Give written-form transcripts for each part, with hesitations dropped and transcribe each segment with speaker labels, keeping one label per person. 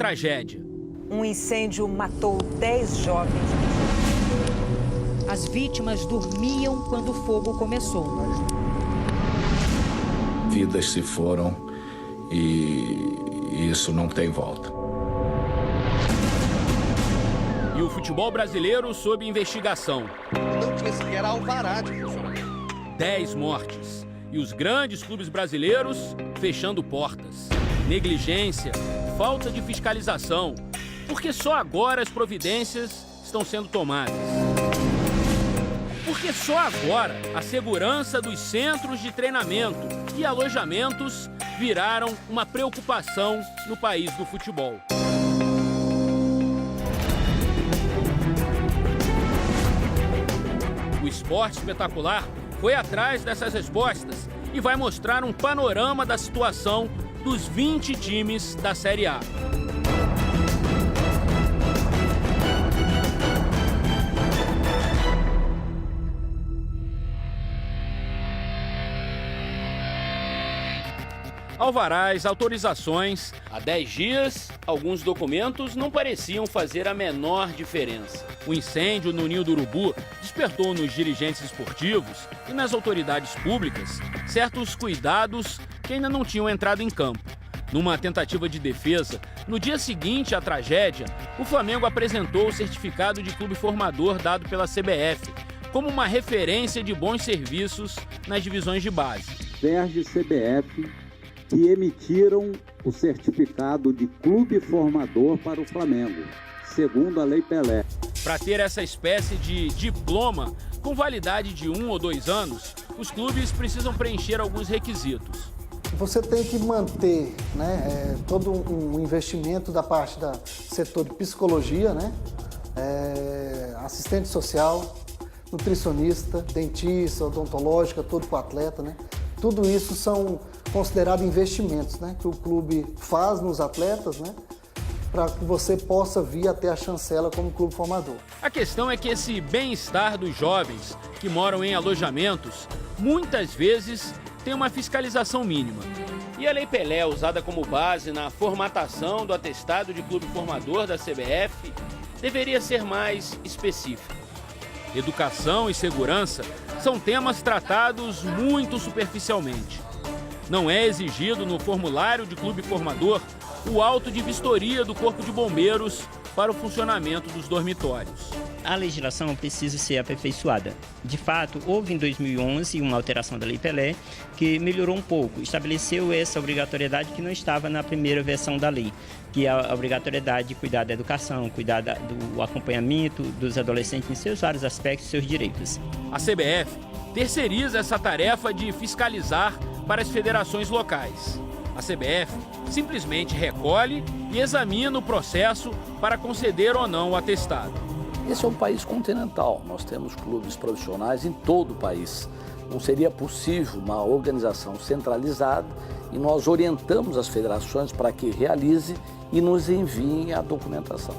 Speaker 1: tragédia.
Speaker 2: Um incêndio matou 10 jovens.
Speaker 3: As vítimas dormiam quando o fogo começou.
Speaker 4: Vidas se foram e isso não tem volta.
Speaker 1: E o futebol brasileiro sob investigação.
Speaker 5: Não tinha sequer alvará de funcionamento.
Speaker 1: 10 mortes. E os grandes clubes brasileiros fechando portas. Negligência, falta de fiscalização. Porque só agora as providências estão sendo tomadas. Porque só agora a segurança dos centros de treinamento e alojamentos viraram uma preocupação no país do futebol. O Esporte Espetacular foi atrás dessas respostas e vai mostrar um panorama da situação dos 20 times da Série A. Alvarás, autorizações. Há 10 dias, alguns documentos não pareciam fazer a menor diferença. O incêndio no Ninho do Urubu despertou nos dirigentes esportivos e nas autoridades públicas certos cuidados que ainda não tinham entrado em campo. Numa tentativa de defesa, no dia seguinte à tragédia, o Flamengo apresentou o certificado de clube formador dado pela CBF como uma referência de bons serviços nas divisões de base.
Speaker 6: Sérgio CBF que emitiram o certificado de clube formador para o Flamengo, segundo a Lei Pelé.
Speaker 1: Para ter essa espécie de diploma com validade de 1 ou 2 anos, os clubes precisam preencher alguns requisitos.
Speaker 7: Você tem que manter, né, todo um investimento da parte do setor de psicologia, né, assistente social, nutricionista, dentista, odontológica, tudo para o atleta, né? Tudo isso são considerados investimentos, né, que o clube faz nos atletas, né, para que você possa vir até a chancela como clube formador.
Speaker 1: A questão é que esse bem-estar dos jovens que moram em alojamentos muitas vezes tem uma fiscalização mínima. E a Lei Pelé, usada como base na formatação do atestado de clube formador da CBF, deveria ser mais específica. Educação e segurança são temas tratados muito superficialmente. Não é exigido no formulário de clube formador o auto de vistoria do Corpo de Bombeiros para o funcionamento dos dormitórios.
Speaker 8: A legislação precisa ser aperfeiçoada. De fato, houve em 2011 uma alteração da Lei Pelé que melhorou um pouco, estabeleceu essa obrigatoriedade que não estava na primeira versão da lei, que é a obrigatoriedade de cuidar da educação, cuidar do acompanhamento dos adolescentes em seus vários aspectos e seus direitos.
Speaker 1: A CBF terceiriza essa tarefa de fiscalizar para as federações locais. A CBF simplesmente recolhe e examina o processo para conceder ou não o atestado.
Speaker 9: Esse é um país continental, nós temos clubes profissionais em todo o país. Não seria possível uma organização centralizada e nós orientamos as federações para que realize e nos enviem a documentação.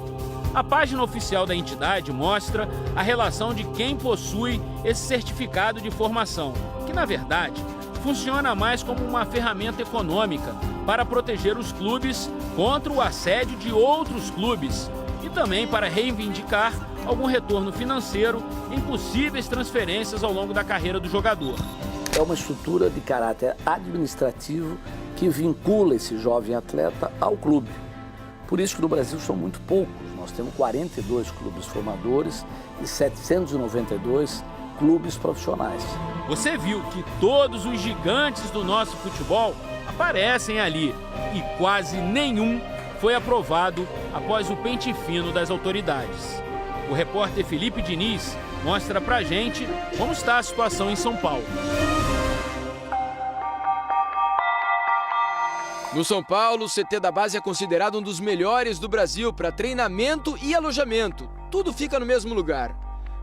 Speaker 1: A página oficial da entidade mostra a relação de quem possui esse certificado de formação, que na verdade funciona mais como uma ferramenta econômica para proteger os clubes contra o assédio de outros clubes e também para reivindicar algum retorno financeiro em possíveis transferências ao longo da carreira do jogador.
Speaker 9: É uma estrutura de caráter administrativo que vincula esse jovem atleta ao clube. Por isso que no Brasil são muito poucos. Nós temos 42 clubes formadores e 792 clubes profissionais.
Speaker 1: Você viu que todos os gigantes do nosso futebol aparecem ali e quase nenhum foi aprovado após o pente fino das autoridades. O repórter Felipe Diniz mostra pra gente como está a situação em São Paulo.
Speaker 10: No São Paulo, o CT da base é considerado um dos melhores do Brasil para treinamento e alojamento. Tudo fica no mesmo lugar.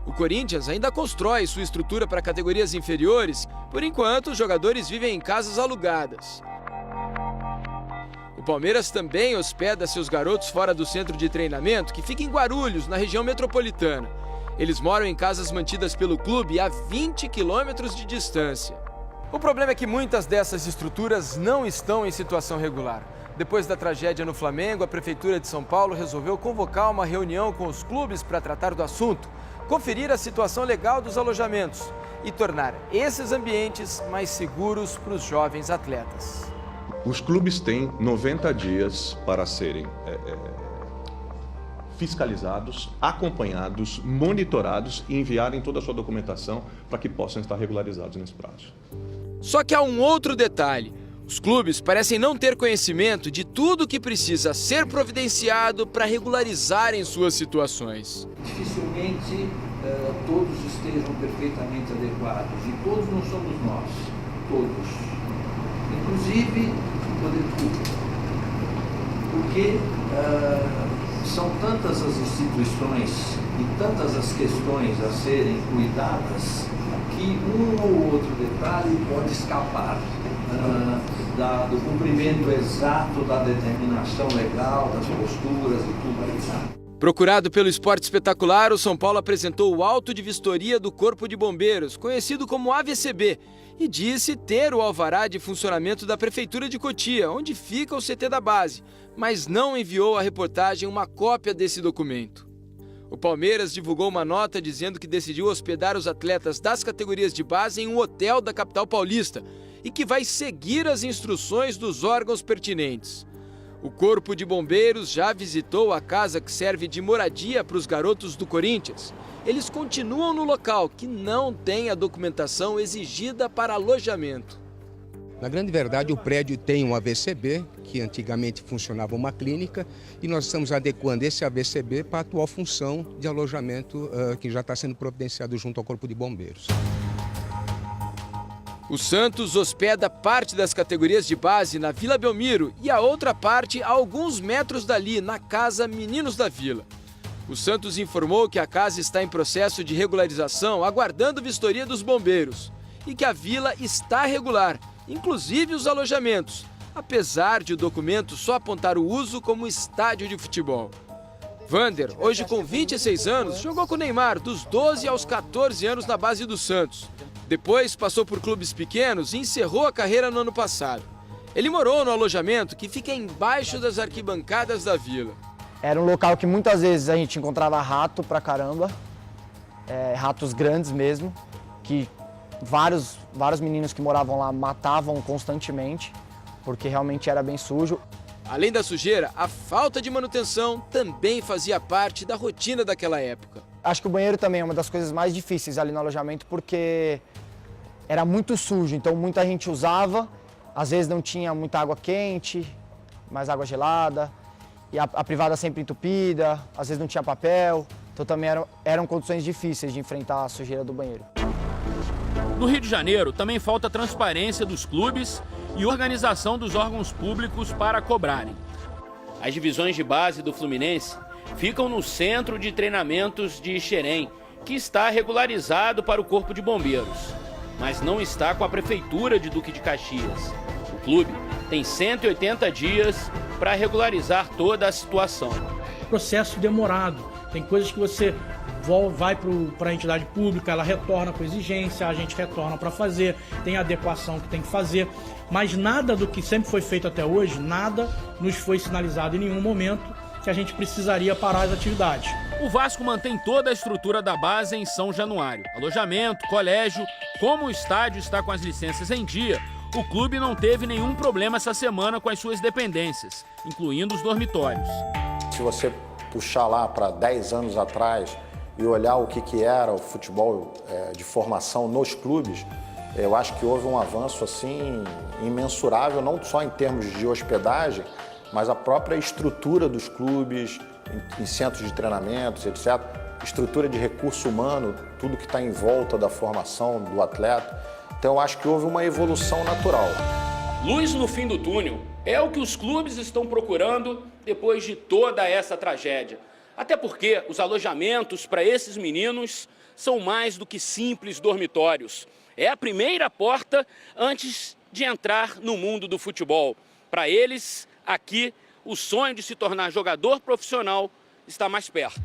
Speaker 10: O Corinthians ainda constrói sua estrutura para categorias inferiores. Por enquanto, os jogadores vivem em casas alugadas. O Palmeiras também hospeda seus garotos fora do centro de treinamento, que fica em Guarulhos, na região metropolitana. Eles moram em casas mantidas pelo clube a 20 quilômetros de distância.
Speaker 11: O problema é que muitas dessas estruturas não estão em situação regular.
Speaker 10: Depois da tragédia no Flamengo, a Prefeitura de São Paulo resolveu convocar uma reunião com os clubes para tratar do assunto, conferir a situação legal dos alojamentos e tornar esses ambientes mais seguros para os jovens atletas.
Speaker 11: Os clubes têm 90 dias para serem fiscalizados, acompanhados, monitorados e enviarem toda a sua documentação para que possam estar regularizados nesse prazo.
Speaker 10: Só que há um outro detalhe. Os clubes parecem não ter conhecimento de tudo o que precisa ser providenciado para regularizarem suas situações.
Speaker 12: Dificilmente todos estejam perfeitamente adequados, e todos não somos nós, todos, inclusive o poder público, porque são tantas as instituições e tantas as questões a serem cuidadas que um ou outro detalhe pode escapar do cumprimento exato da determinação legal, das posturas e tudo aí.
Speaker 10: Procurado pelo Esporte Espetacular, o São Paulo apresentou o auto de vistoria do Corpo de Bombeiros, conhecido como AVCB, e disse ter o alvará de funcionamento da Prefeitura de Cotia, onde fica o CT da base, mas não enviou à reportagem uma cópia desse documento. O Palmeiras divulgou uma nota dizendo que decidiu hospedar os atletas das categorias de base em um hotel da capital paulista e que vai seguir as instruções dos órgãos pertinentes. O Corpo de Bombeiros já visitou a casa que serve de moradia para os garotos do Corinthians. Eles continuam no local, que não tem a documentação exigida para alojamento.
Speaker 13: Na grande verdade, o prédio tem um AVCB, que antigamente funcionava uma clínica, e nós estamos adequando esse AVCB para a atual função de alojamento que já está sendo providenciado junto ao Corpo de Bombeiros.
Speaker 10: O Santos hospeda parte das categorias de base na Vila Belmiro e a outra parte a alguns metros dali, na Casa Meninos da Vila. O Santos informou que a casa está em processo de regularização, aguardando vistoria dos bombeiros, e que a vila está regular, inclusive os alojamentos, apesar de o documento só apontar o uso como estádio de futebol. Vander, hoje com 26 anos, jogou com o Neymar dos 12 aos 14 anos na base do Santos. Depois passou por clubes pequenos e encerrou a carreira no ano passado. Ele morou no alojamento que fica embaixo das arquibancadas da vila.
Speaker 14: Era um local que muitas vezes a gente encontrava rato pra caramba, ratos grandes mesmo, que vários meninos que moravam lá matavam constantemente, porque realmente era bem sujo.
Speaker 10: Além da sujeira, a falta de manutenção também fazia parte da rotina daquela época.
Speaker 14: Acho que o banheiro também é uma das coisas mais difíceis ali no alojamento, porque era muito sujo, então muita gente usava, às vezes não tinha muita água quente, mais água gelada, e a privada sempre entupida, às vezes não tinha papel, então também eram condições difíceis de enfrentar a sujeira do banheiro.
Speaker 1: No Rio de Janeiro, também falta transparência dos clubes e organização dos órgãos públicos para cobrarem. As divisões de base do Fluminense ficam no Centro de Treinamentos de Xerém, que está regularizado para o Corpo de Bombeiros, mas não está com a Prefeitura de Duque de Caxias. O clube tem 180 dias para regularizar toda a situação.
Speaker 15: Processo demorado. Tem coisas que você vai para a entidade pública, ela retorna com exigência, a gente retorna para fazer, tem adequação que tem que fazer, mas nada do que sempre foi feito até hoje, nada nos foi sinalizado em nenhum momento que a gente precisaria parar as atividades.
Speaker 1: O Vasco mantém toda a estrutura da base em São Januário. Alojamento, colégio, como o estádio está com as licenças em dia, o clube não teve nenhum problema essa semana com as suas dependências, incluindo os dormitórios.
Speaker 16: Se você puxar lá para 10 anos atrás e olhar o que era o futebol de formação nos clubes, eu acho que houve um avanço assim imensurável, não só em termos de hospedagem, mas a própria estrutura dos clubes, em centros de treinamentos, etc., estrutura de recurso humano, tudo que está em volta da formação do atleta. Então eu acho que houve uma evolução natural.
Speaker 1: Luz no fim do túnel é o que os clubes estão procurando depois de toda essa tragédia. Até porque os alojamentos para esses meninos são mais do que simples dormitórios. É a primeira porta antes de entrar no mundo do futebol. Para eles, aqui, o sonho de se tornar jogador profissional está mais perto.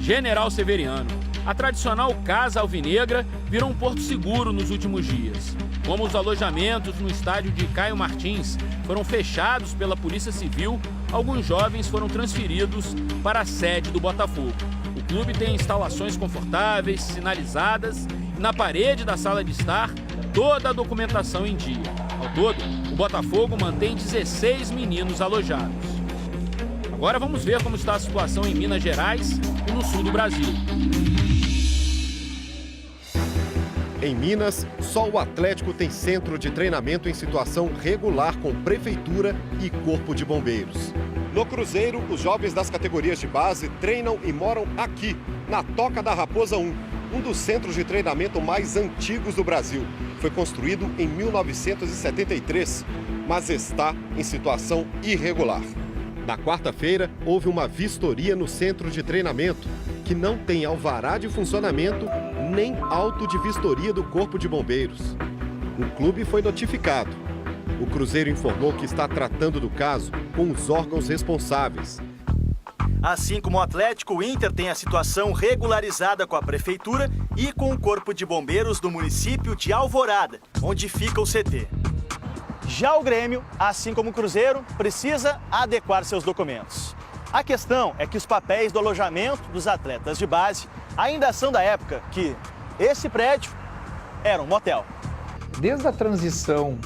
Speaker 1: General Severiano, A tradicional Casa Alvinegra virou um porto seguro nos últimos dias. Como os alojamentos no estádio de Caio Martins foram fechados pela Polícia Civil, alguns jovens foram transferidos para a sede do Botafogo. O clube tem instalações confortáveis, sinalizadas e na parede da sala de estar toda a documentação em dia. Ao todo, o Botafogo mantém 16 meninos alojados. Agora vamos ver como está a situação em Minas Gerais e no sul do Brasil.
Speaker 17: Em Minas, só o Atlético tem centro de treinamento em situação regular com prefeitura e corpo de bombeiros. No Cruzeiro, os jovens das categorias de base treinam e moram aqui, na Toca da Raposa 1, um dos centros de treinamento mais antigos do Brasil. Foi construído em 1973, mas está em situação irregular. Na quarta-feira, houve uma vistoria no centro de treinamento, que não tem alvará de funcionamento nem auto de vistoria do Corpo de Bombeiros. O clube foi notificado. O Cruzeiro informou que está tratando do caso com os órgãos responsáveis.
Speaker 18: Assim como o Atlético, o Inter tem a situação regularizada com a Prefeitura e com o Corpo de Bombeiros do município de Alvorada, onde fica o CT. Já o Grêmio, assim como o Cruzeiro, precisa adequar seus documentos. A questão é que os papéis do alojamento dos atletas de base ainda são da época que esse prédio era um motel.
Speaker 19: Desde a transição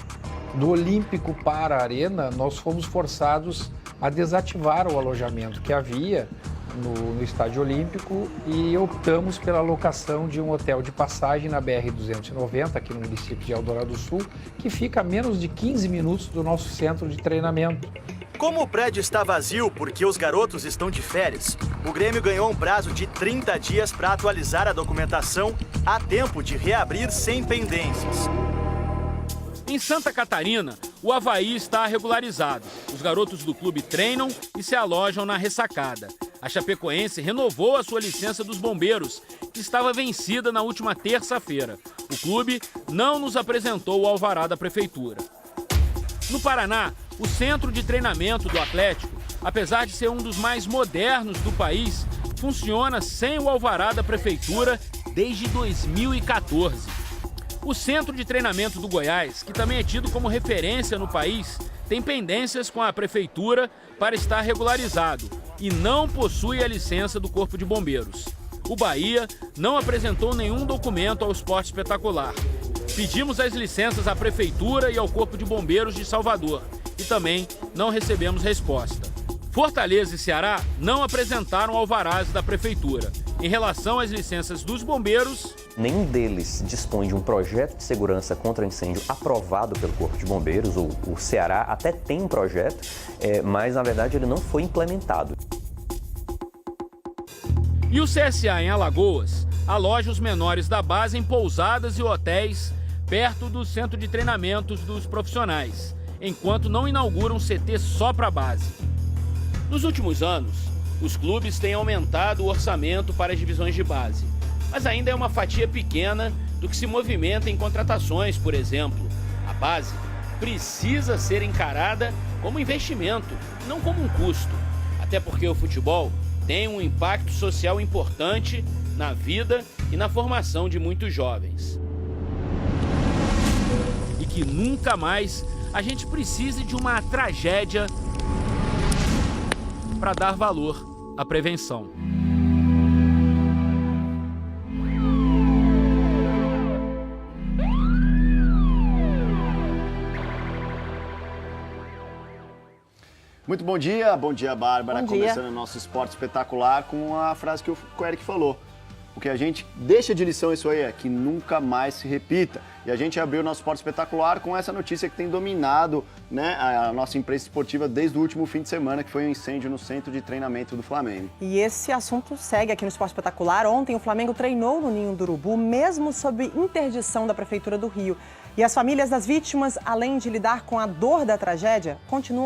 Speaker 19: do Olímpico para a Arena, nós fomos forçados a desativar o alojamento que havia no Estádio Olímpico e optamos pela locação de um hotel de passagem na BR-290, aqui no município de Eldorado do Sul, que fica a menos de 15 minutos do nosso centro de treinamento.
Speaker 18: Como o prédio está vazio porque os garotos estão de férias, o Grêmio ganhou um prazo de 30 dias para atualizar a documentação a tempo de reabrir sem pendências.
Speaker 1: Em Santa Catarina, o Avaí está regularizado. Os garotos do clube treinam e se alojam na Ressacada. A Chapecoense renovou a sua licença dos bombeiros, que estava vencida na última terça-feira. O clube não nos apresentou o alvará da prefeitura. No Paraná, o centro de treinamento do Atlético, apesar de ser um dos mais modernos do país, funciona sem o alvará da prefeitura desde 2014. O centro de treinamento do Goiás, que também é tido como referência no país, tem pendências com a prefeitura para estar regularizado e não possui a licença do Corpo de Bombeiros. O Bahia não apresentou nenhum documento ao Esporte Espetacular. Pedimos as licenças à prefeitura e ao Corpo de Bombeiros de Salvador e também não recebemos resposta. Fortaleza e Ceará não apresentaram alvarás da prefeitura. Em relação às licenças dos bombeiros,
Speaker 20: nenhum deles dispõe de um projeto de segurança contra incêndio aprovado pelo Corpo de Bombeiros. O Ceará até tem um projeto, mas na verdade ele não foi implementado.
Speaker 1: E o CSA em Alagoas aloja os menores da base em pousadas e hotéis perto do centro de treinamentos dos profissionais, enquanto não inaugura um CT só para a base. Nos últimos anos, os clubes têm aumentado o orçamento para as divisões de base, mas ainda é uma fatia pequena do que se movimenta em contratações, por exemplo. A base precisa ser encarada como investimento, não como um custo, até porque o futebol tem um impacto social importante na vida e na formação de muitos jovens. E que nunca mais a gente precise de uma tragédia para dar valor à prevenção.
Speaker 21: Muito bom dia Bárbara.
Speaker 2: Bom dia.
Speaker 21: Começando o nosso Esporte Espetacular com a frase que o Eric falou. O que a gente deixa de lição isso aí é que nunca mais se repita. E a gente abriu o nosso Esporte Espetacular com essa notícia que tem dominado, né, a nossa imprensa esportiva desde o último fim de semana, que foi um incêndio no centro de treinamento do Flamengo.
Speaker 2: E esse assunto segue aqui no Esporte Espetacular. Ontem o Flamengo treinou no Ninho do Urubu, mesmo sob interdição da Prefeitura do Rio. E as famílias das vítimas, além de lidar com a dor da tragédia, continuam